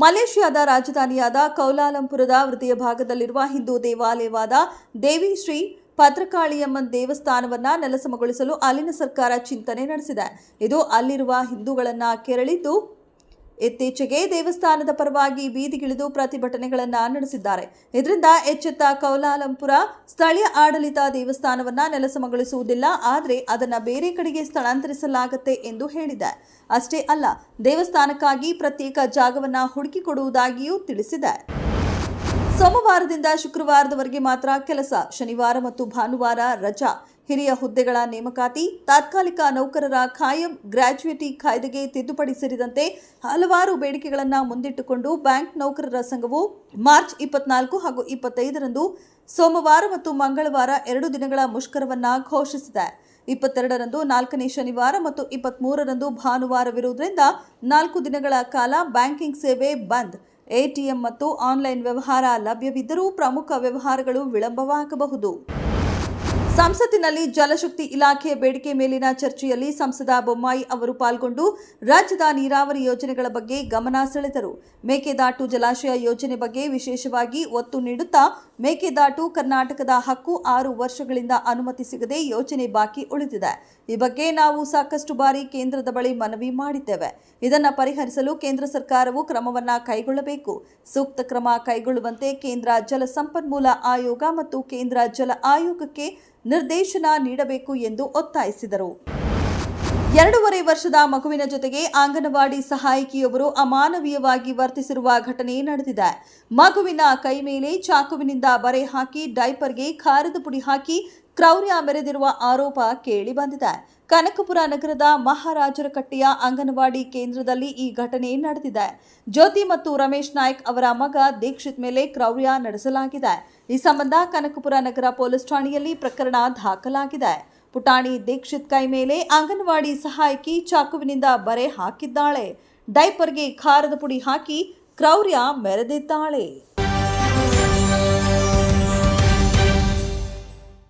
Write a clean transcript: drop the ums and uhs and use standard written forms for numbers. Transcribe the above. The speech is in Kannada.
ಮಲೇಷ್ಯಾದ ರಾಜಧಾನಿಯಾದ ಕೌಲಾಲಂಪುರದ ಹೃದಯ ಭಾಗದಲ್ಲಿರುವ ಹಿಂದೂ ದೇವಾಲಯವಾದ ದೇವಿ ಶ್ರೀ ಭದ್ರಕಾಳಿಯಮ್ಮನ್ ದೇವಸ್ಥಾನವನ್ನ ನೆಲಸಮಗೊಳಿಸಲು ಅಲ್ಲಿನ ಸರ್ಕಾರ ಚಿಂತನೆ ನಡೆಸಿದೆ. ಇದು ಅಲ್ಲಿರುವ ಹಿಂದೂಗಳನ್ನ ಕೆರಳಿದ್ದು ಇತ್ತೀಚೆಗೆ ದೇವಸ್ಥಾನದ ಪರವಾಗಿ ಬೀದಿಗಿಳಿದು ಪ್ರತಿಭಟನೆಗಳನ್ನು ನಡೆಸಿದ್ದಾರೆ. ಇದರಿಂದ ಎಚ್ಚೆತ್ತ ಕೌಲಾಲಂಪುರ ಸ್ಥಳೀಯ ಆಡಳಿತ ದೇವಸ್ಥಾನವನ್ನ ನೆಲಸಮಗೊಳಿಸುವುದಿಲ್ಲ, ಆದರೆ ಅದನ್ನು ಬೇರೆ ಕಡೆಗೆ ಸ್ಥಳಾಂತರಿಸಲಾಗುತ್ತೆ ಎಂದು ಹೇಳಿದೆ. ಅಷ್ಟೇ ಅಲ್ಲ, ದೇವಸ್ಥಾನಕ್ಕಾಗಿ ಪ್ರತ್ಯೇಕ ಜಾಗವನ್ನು ಹುಡುಕಿಕೊಡುವುದಾಗಿಯೂ ತಿಳಿಸಿದೆ. ಸೋಮವಾರದಿಂದ ಶುಕ್ರವಾರದವರೆಗೆ ಮಾತ್ರ ಕೆಲಸ, ಶನಿವಾರ ಮತ್ತು ಭಾನುವಾರ ರಜಾ. ಹಿರಿಯ ಹುದ್ದೆಗಳ ನೇಮಕಾತಿ, ತಾತ್ಕಾಲಿಕ ನೌಕರರ ಖಾಯಂ ಗ್ರಾಚ್ಯುಯಿಟಿ ಕಾಯ್ದೆಗೆ ತಿದ್ದುಪಡಿ ಸೇರಿದಂತೆ ಹಲವಾರು ಬೇಡಿಕೆಗಳನ್ನು ಮುಂದಿಟ್ಟುಕೊಂಡು ಬ್ಯಾಂಕ್ ನೌಕರರ ಸಂಘವು ಮಾರ್ಚ್ 24 ಹಾಗೂ 25ರಂದು ಸೋಮವಾರ ಮತ್ತು ಮಂಗಳವಾರ 2 ದಿನಗಳ ಮುಷ್ಕರವನ್ನು ಘೋಷಿಸಿದೆ. 22ರಂದು 4ನೇ ಶನಿವಾರ ಮತ್ತು 23ರಂದು ಭಾನುವಾರವಿರುವುದರಿಂದ 4 ದಿನಗಳ ಕಾಲ ಬ್ಯಾಂಕಿಂಗ್ ಸೇವೆ ಬಂದ್. ಎಟಿಎಂ ಮತ್ತು ಆನ್ಲೈನ್ ವ್ಯವಹಾರ ಲಭ್ಯವಿದ್ದರೂ ಪ್ರಮುಖ ವ್ಯವಹಾರಗಳು ವಿಳಂಬವಾಗಬಹುದು. ಸಂಸತ್ತಿನಲ್ಲಿ ಜಲಶಕ್ತಿ ಇಲಾಖೆಯ ಬೇಡಿಕೆ ಮೇಲಿನ ಚರ್ಚೆಯಲ್ಲಿ ಸಂಸದ ಬೊಮ್ಮಾಯಿ ಅವರು ಪಾಲ್ಗೊಂಡು ರಾಜ್ಯದ ನೀರಾವರಿ ಯೋಜನೆಗಳ ಬಗ್ಗೆ ಗಮನ ಸೆಳೆದರು. ಮೇಕೆದಾಟು ಜಲಾಶಯ ಯೋಜನೆ ಬಗ್ಗೆ ವಿಶೇಷವಾಗಿ ಒತ್ತು ನೀಡುತ್ತಾ, ಮೇಕೆದಾಟು ಕರ್ನಾಟಕದ ಹಕ್ಕು, 6 ವರ್ಷಗಳಿಂದ ಅನುಮತಿ ಸಿಗದೆ ಯೋಜನೆ ಬಾಕಿ ಉಳಿದಿದೆ. ಈ ಬಗ್ಗೆ ನಾವು ಸಾಕಷ್ಟು ಬಾರಿ ಕೇಂದ್ರದ ಬಳಿ ಮನವಿ ಮಾಡಿದ್ದೇವೆ. ಇದನ್ನು ಪರಿಹರಿಸಲು ಕೇಂದ್ರ ಸರ್ಕಾರವು ಕ್ರಮವನ್ನು ಕೈಗೊಳ್ಳಬೇಕು. ಸೂಕ್ತ ಕ್ರಮ ಕೈಗೊಳ್ಳುವಂತೆ ಕೇಂದ್ರ ಜಲ ಸಂಪನ್ಮೂಲ ಆಯೋಗ ಮತ್ತು ಕೇಂದ್ರ ಜಲ ಆಯೋಗಕ್ಕೆ ನಿರ್ದೇಶನ ನೀಡಬೇಕು ಎಂದು ಒತ್ತಾಯಿಸಿದರು. 2.5 ವರ್ಷದ ಮಗುವಿನ ಜೊತೆಗೆ ಅಂಗನವಾಡಿ ಸಹಾಯಕಿಯೊಬ್ಬರು ಅಮಾನವೀಯವಾಗಿ ವರ್ತಿಸಿರುವ ಘಟನೆ ನಡೆದಿದೆ. ಮಗುವಿನ ಕೈ ಮೇಲೆ ಚಾಕುವಿನಿಂದ ಬರೆ ಹಾಕಿ ಡೈಪರ್ಗೆ ಖಾರದ ಪುಡಿ ಹಾಕಿ ಕ್ರೌರ್ಯ ಮೆರೆದಿರುವ ಆರೋಪ ಕೇಳಿಬಂದಿದೆ. ಕನಕಪುರ ನಗರದ ಮಹಾರಾಜರಕಟ್ಟೆಯ ಅಂಗನವಾಡಿ ಕೇಂದ್ರದಲ್ಲಿ ಈ ಘಟನೆ ನಡೆದಿದೆ. ಜ್ಯೋತಿ ಮತ್ತು ರಮೇಶ್ ನಾಯ್ಕ್ ಅವರ ಮಗ ದೀಕ್ಷಿತ್ ಮೇಲೆ ಕ್ರೌರ್ಯ ನಡೆಸಲಾಗಿದೆ. ಈ ಸಂಬಂಧ ಕನಕಪುರ ನಗರ ಪೊಲೀಸ್ ಠಾಣೆಯಲ್ಲಿ ಪ್ರಕರಣ ದಾಖಲಾಗಿದೆ. ಪುಟಾಣಿ ದೀಕ್ಷಿತ್ ಕೈ ಮೇಲೆ ಅಂಗನವಾಡಿ ಸಹಾಯಕಿ ಚಾಕುವಿನಿಂದ ಬರೆ ಹಾಕಿದ್ದಾಳೆ. ಡೈಪರ್ಗೆ ಖಾರದ ಪುಡಿ ಹಾಕಿ ಕ್ರೌರ್ಯ ಮೆರೆದಿದ್ದಾಳೆ.